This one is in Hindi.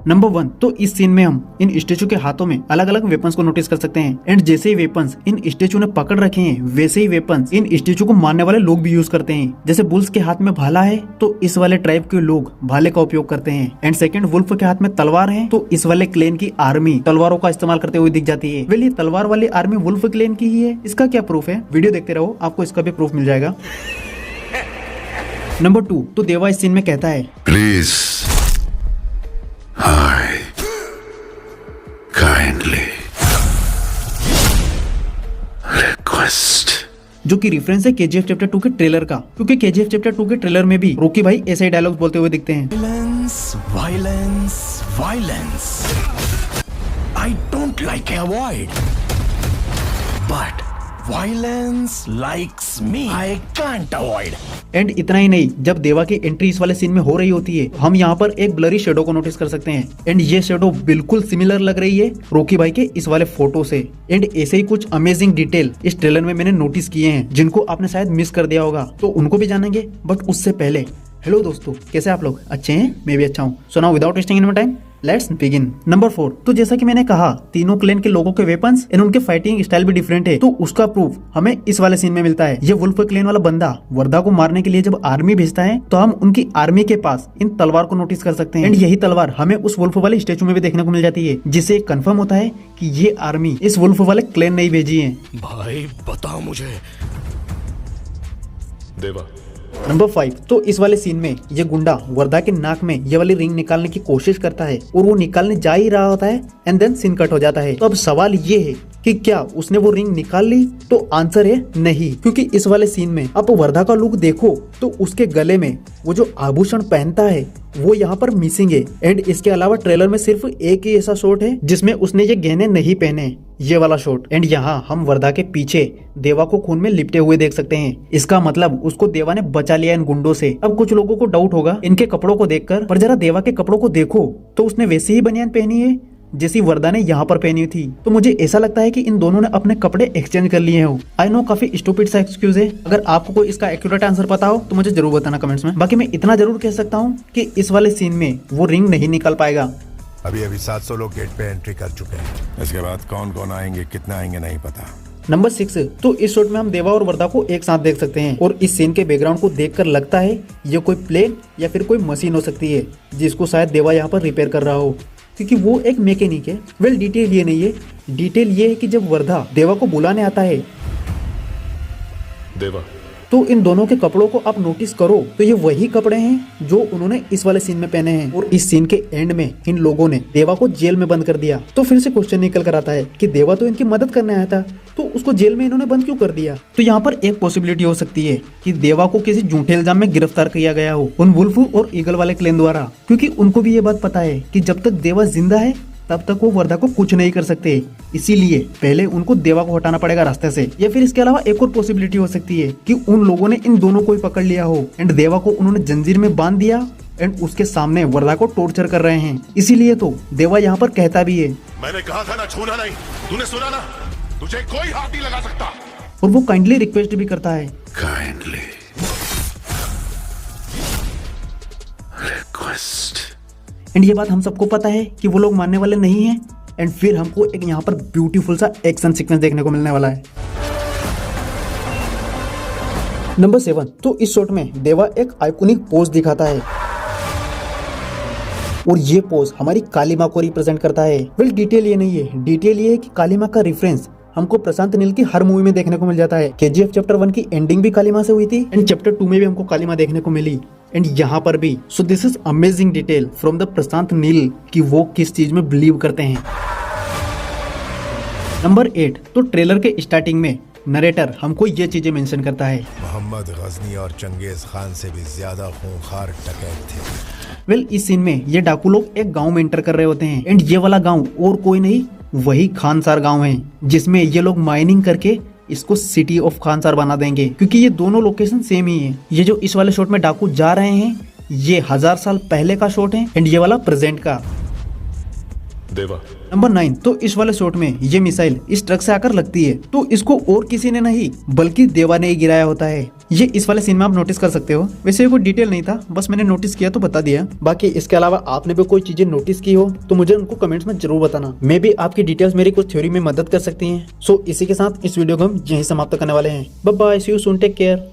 नंबर 1, तो इस सीन में हम इन स्टेचू के हाथों में अलग अलग वेपन्स को नोटिस कर सकते हैं एंड जैसे ही वेपन्स इन स्टेचू ने पकड़ रखे हैं वैसे ही वेपन्स इन स्टेचू को मारने वाले लोग भी यूज करते हैं। जैसे बुल्स के हाथ में भाला है तो इस वाले ट्राइब के लोग भाले का उपयोग करते हैं एंड सेकंड, वुल्फ के हाथ में तलवार है तो इस वाले क्लेन की आर्मी तलवारों का इस्तेमाल करते हुए दिख जाती है। वेल, ये तलवार वाली आर्मी वुल्फ क्लेन की ही है। इसका क्या प्रूफ है? वीडियो देखते रहो, आपको इसका भी प्रूफ मिल जाएगा। नंबर 2, तो देवा इस सीन में कहता है, प्लीज हाय काइंडली रिक्वेस्ट, जो कि रेफरेंस है केजीएफ चैप्टर 2 के ट्रेलर का, क्योंकि केजीएफ चैप्टर 2 के ट्रेलर में भी रॉकी भाई ऐसे ही डायलॉग्स बोलते हुए दिखते हैं। Violence, violence. I don't like avoid, but violence likes me. I can't avoid. And इतना ही नहीं, जब देवा की एंट्री इस वाले सीन में हो रही होती है हम यहाँ पर एक ब्लरी शेडो को नोटिस कर सकते हैं एंड ये शेडो बिल्कुल सिमिलर लग रही है रॉकी भाई के इस वाले फोटो से। एंड ऐसे ही कुछ अमेजिंग डिटेल इस ट्रेलर में मैंने नोटिस किए हैं जिनको आपने शायद मिस कर दिया होगा, तो उनको भी जानेंगे। बट उससे पहले हेलो दोस्तों, कैसे आप लोग? अच्छे हैं? मैं भी अच्छा हूँ। So now without wasting any time let's begin. Number 4, तो जैसा कि मैंने कहा तीनों क्लेन के लोगों के वेपन्स एंड उनके फाइटिंग स्टाइल भी डिफरेंट है, तो उसका प्रूफ हमें इस वाले सीन में मिलता है। ये वुल्फ क्लेन वाला बंदा वर्दा को मारने के लिए जब आर्मी भेजता है तो हम उनकी आर्मी के पास इन तलवार को नोटिस कर सकते हैं एंड यही तलवार हमें उस वुल्फ वाले स्टेचू में भी देखने को मिल जाती है, जिससे कंफर्म होता है कि ये आर्मी इस वुल्फ वाले क्लेन ने ही भेजी है। भाई बताओ मुझे। देवा। नंबर 5, तो इस वाले सीन में ये गुंडा वर्दा के नाक में ये वाली रिंग निकालने की कोशिश करता है और वो निकालने जा ही रहा होता है एंड देन सीन कट हो जाता है। तो अब सवाल ये है कि क्या उसने वो रिंग निकाल ली? तो आंसर है नहीं, क्योंकि इस वाले सीन में आप वर्दा का लुक देखो तो उसके गले में वो जो आभूषण पहनता है वो यहाँ पर मिसिंग है एंड इसके अलावा ट्रेलर में सिर्फ एक ही ऐसा शॉट है जिसमें उसने ये गहने नहीं पहने, ये वाला शॉट। एंड यहाँ हम वर्दा के पीछे देवा को खून में लिपटे हुए देख सकते हैं। इसका मतलब उसको देवा ने बचा लिया इन गुंडों से। अब कुछ लोगों को डाउट होगा इनके कपड़ों को देखकर, पर जरा देवा के कपड़ों को देखो तो उसने वैसी ही बनियान पहनी है जैसी वर्दा ने यहाँ पर पहनी थी। तो मुझे ऐसा लगता है कि इन दोनों ने अपने कपड़े एक्सचेंज कर लिए हैं। आई नो काफी स्टूपिड सा एक्सक्यूज है, अगर आपको कोई इसका एक्यूरेट आंसर पता हो तो मुझे जरूर बताना कमेंट्स में। बाकी मैं इतना जरूर कह सकता हूँ कि इस वाले सीन में वो रिंग नहीं निकल पाएगा। अभी 700 लोग गेट पे एंट्री कर चुके हैं। इसके बाद कौन कौन आएंगे, कितना आएंगे नहीं पता। नंबर 6, तो इस शॉट में हम देवा और वर्दा को एक साथ देख सकते हैं और इस सीन के बैकग्राउंड को देखकर लगता है ये कोई प्लेन या फिर कोई मशीन हो सकती है जिसको शायद देवा यहाँ पर रिपेयर कर रहा हो, क्योंकि वो एक मैकेनिक है। वेल, डिटेल ये नहीं है, डिटेल ये है कि जब वर्दा देवा को बुलाने आता है देवा, तो इन दोनों के कपड़ों को आप नोटिस करो तो ये वही कपड़े हैं जो उन्होंने इस वाले सीन में पहने हैं। और इस सीन के एंड में इन लोगों ने देवा को जेल में बंद कर दिया। तो फिर से क्वेश्चन निकल कर आता है कि देवा तो इनकी मदद करने आया था, तो उसको जेल में इन्होंने बंद क्यों कर दिया? तो यहाँ पर एक पॉसिबिलिटी हो सकती है कि देवा को किसी झूठे इल्जाम में गिरफ्तार किया गया हो उन वुल्फ और ईगल वाले क्लेन द्वारा, क्योंकि उनको भी ये बात पता है कि जब तक देवा जिंदा है तब तक वो वर्दा को कुछ नहीं कर सकते, इसीलिए पहले उनको देवा को हटाना पड़ेगा रास्ते से। या फिर इसके अलावा एक और पॉसिबिलिटी हो सकती है कि उन लोगों ने इन दोनों को ही पकड़ लिया हो एंड देवा को उन्होंने जंजीर में बांध दिया एंड उसके सामने वर्दा को टॉर्चर कर रहे हैं। इसीलिए तो देवा यहाँ पर कहता भी है, मैंने कहा था ना छूना नहीं, तूने सुना ना, तुझे कोई हाथ नहीं लगा सकता। और वो काइंडली रिक्वेस्ट भी करता है, काइंडली रिक्वेस्ट। एंड ये बात हम सबको पता है कि वो लोग मानने वाले नहीं हैं। एंड फिर हमको एक यहाँ पर ब्यूटीफुल सा एक्शन सीक्वेंस देखने को मिलने वाला है। नंबर 7, तो इस शॉट में देवा एक आइकॉनिक पोज दिखाता है और ये पोज हमारी काली माँ को रिप्रेजेंट करता है। वेल, डिटेल ये नहीं है, डिटेल ये है कि काली माँ का रेफरेंस हमको प्रशांत नील की हर मूवी में देखने को मिल जाता है। केजीएफ चैप्टर 1 की एंडिंग भी काली माँ से हुई थी एंड चैप्टर 2 में भी हमको काली माँ देखने को मिली एंड यहाँ पर भी। So this is amazing detail from the Prashanth Neel कि वो किस चीज में बिलीव करते हैं। नंबर 8, तो ट्रेलर के स्टार्टिंग में नरेटर हमको ये चीजें मेंशन करता है, मोहम्मद गजनी और चंगेज खान से भी ज्यादा खूंखार डकैत थे। वेल, इस सीन में ये डाकू लोग एक गांव में एंटर कर रहे होते हैं एंड ये वाला गांव और कोई नहीं वही खानसार गांव है, जिसमें ये लोग माइनिंग करके इसको सिटी ऑफ खानसार बना देंगे, क्योंकि ये दोनों लोकेशन सेम ही है। ये जो इस वाले शॉट में डाकू जा रहे हैं ये 1000 साल पहले का शॉट है एंड ये वाला प्रेजेंट का। देवा। नंबर 9, तो इस वाले शॉट में ये मिसाइल इस ट्रक से आकर लगती है तो इसको और किसी ने नहीं बल्कि देवा ने ही गिराया होता है। ये इस वाले सीन में आप नोटिस कर सकते हो। वैसे ये कोई डिटेल नहीं था, बस मैंने नोटिस किया तो बता दिया। बाकी इसके अलावा आपने भी कोई चीजें नोटिस की हो तो मुझे उनको कमेंट्स में जरूर बताना। मे भी आपकी डिटेल्स मेरी कुछ थ्योरी में मदद कर सकती हैं। सो इसी के साथ इस वीडियो को हम यहीं समाप्त करने वाले हैं। Bye bye, see you soon, take care.